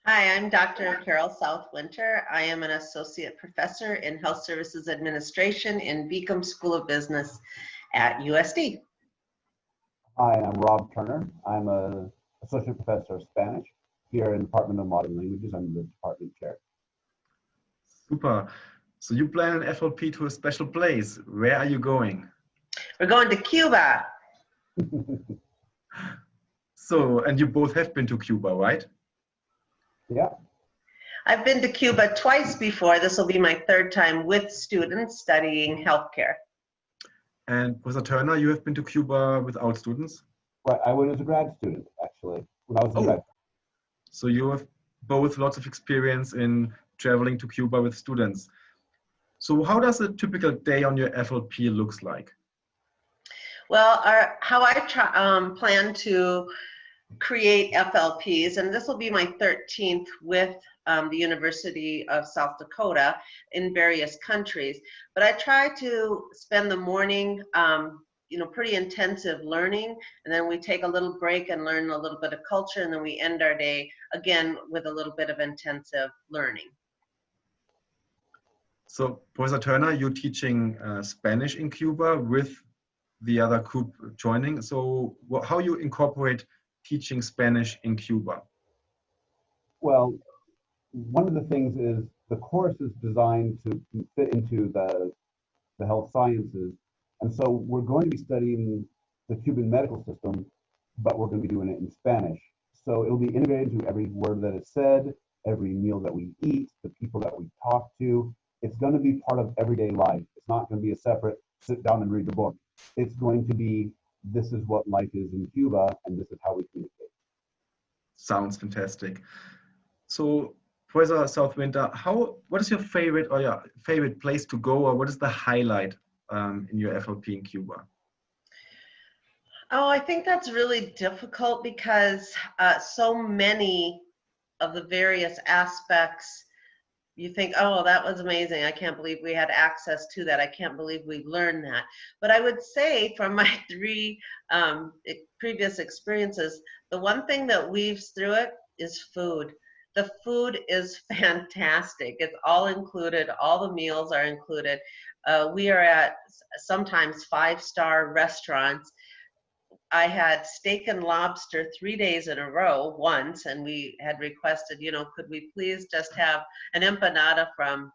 Hi, I'm Dr. Carole South Winter. I am an associate professor in health services administration in Beacom School of Business at USD. Hi, I'm Rob Turner. I'm an associate professor of Spanish here in the Department of Modern Languages. I'm the department chair. Super. So you plan an FLP to a special place. Where are you going? We're going to Cuba. So, and you both have been to Cuba, right? Yeah. I've been to Cuba twice before. This will be my third time with students studying healthcare. And Professor Turner, you have been to Cuba without students? Right. I went as a grad student, actually, when I was in grad. So you have both lots of experience in traveling to Cuba with students. So how does a typical day on your FLP looks like? Well, how I plan to create FLPs, and this will be my 13th with the University of South Dakota in various countries. But I try to spend the morning, pretty intensive learning, and then we take a little break and learn a little bit of culture, and then we end our day again with a little bit of intensive learning. So, Professor Turner, you're teaching Spanish in Cuba with the other group joining. So, how you incorporate teaching Spanish in Cuba? Well, one of the things is the course is designed to fit into the health sciences. And so we're going to be studying the Cuban medical system, but we're going to be doing it in Spanish. So it'll be integrated into every word that is said, every meal that we eat, the people that we talk to. It's going to be part of everyday life. It's not going to be a separate sit down and read the book. It's going to be, this is what life is in Cuba, and this is how we communicate. Sounds fantastic. So, Professor South Winter, what is your favorite place to go, or what is the highlight in your FLP in Cuba? Oh, I think that's really difficult because so many of the various aspects, you think, oh, that was amazing. I can't believe we had access to that. I can't believe we learned that. But I would say from my three previous experiences, the one thing that weaves through it is food. The food is fantastic. It's all included. All the meals are included. We are at sometimes 5-star restaurants. I had steak and lobster 3 days in a row once, and we had requested, could we please just have an empanada from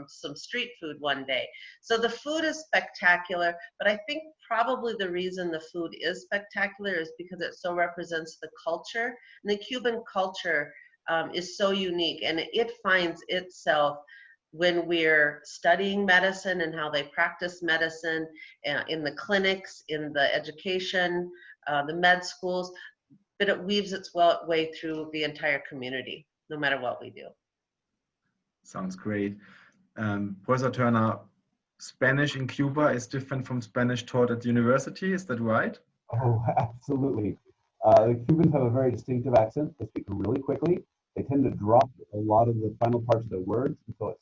some street food one day. So the food is spectacular, but I think probably the reason the food is spectacular is because it so represents the culture. And the Cuban culture is so unique, and it finds itself when we're studying medicine and how they practice medicine in the clinics, in the education, the med schools, but it weaves its way through the entire community, no matter what we do. Sounds great. Professor Turner, Spanish in Cuba is different from Spanish taught at university, is that right? Oh, absolutely. The Cubans have a very distinctive accent. They speak really quickly. They tend to drop a lot of the final parts of their words, so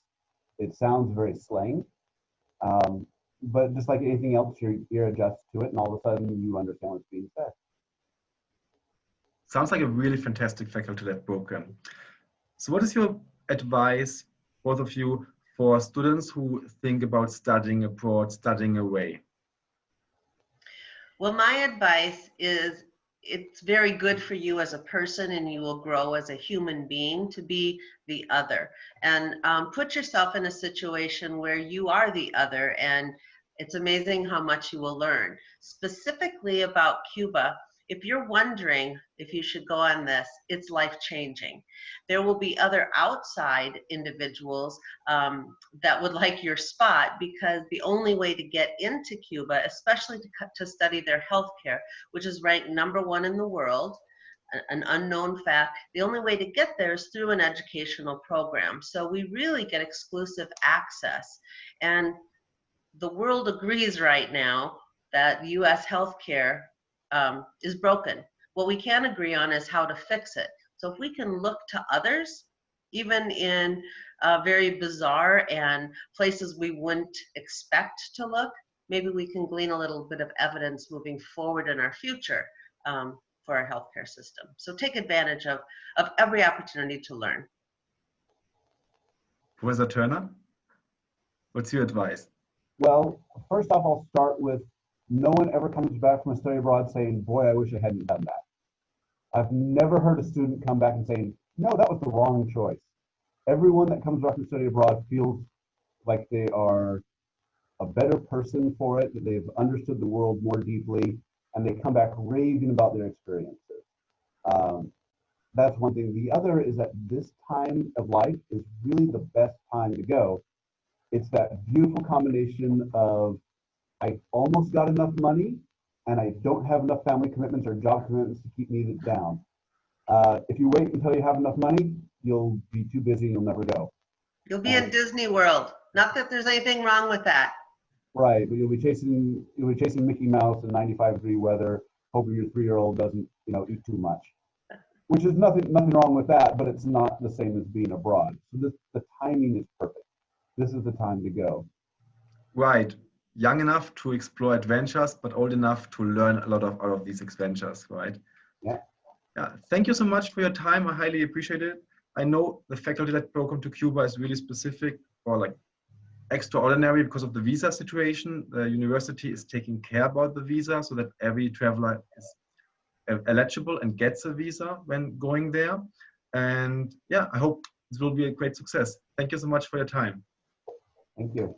it sounds very slang. But just like anything else, your ear adjusts to it, and all of a sudden you understand what's being said. Sounds like a really fantastic faculty-led program. So what is your advice, both of you, for students who think about studying abroad, studying away? Well, my advice is it's very good for you as a person, and you will grow as a human being to be the other. And put yourself in a situation where you are the other, and it's amazing how much you will learn. Specifically about Cuba, if you're wondering if you should go on this, it's life-changing. There will be other outside individuals that would like your spot, because the only way to get into Cuba, especially to study their healthcare, which is ranked #1 in the world, an unknown fact, the only way to get there is through an educational program. So we really get exclusive access. And the world agrees right now that U.S. healthcare is broken. What we can agree on is how to fix it. So if we can look to others, even in very bizarre and places we wouldn't expect to look, maybe we can glean a little bit of evidence moving forward in our future. for our healthcare system. So take advantage of every opportunity to learn. Professor Turner, what's your advice? Well, first off, I'll start with no one ever comes back from a study abroad saying, boy, I wish I hadn't done that. I've never heard a student come back and saying, no, that was the wrong choice. Everyone that comes back from study abroad feels like they are a better person for it, that they've understood the world more deeply, and they come back raving about their experiences. That's one thing. The other is that this time of life is really the best time to go. It's that beautiful combination of I almost got enough money and I don't have enough family commitments or job commitments to keep me down. If you wait until you have enough money, you'll be too busy and you'll never go. You'll be in Disney World. Not that there's anything wrong with that. Right, but you'll be chasing Mickey Mouse in 95-degree weather, hoping your 3-year-old doesn't, eat too much. Which is nothing wrong with that, but it's not the same as being abroad. So the timing is perfect. This is the time to go. Right. Young enough to explore adventures, but old enough to learn a lot out of these adventures, right? Yeah. Yeah. Thank you so much for your time. I highly appreciate it. I know the faculty-led program to Cuba is really specific or like extraordinary because of the visa situation. The university is taking care about the visa so that every traveler is eligible and gets a visa when going there. And yeah, I hope this will be a great success. Thank you so much for your time. Thank you.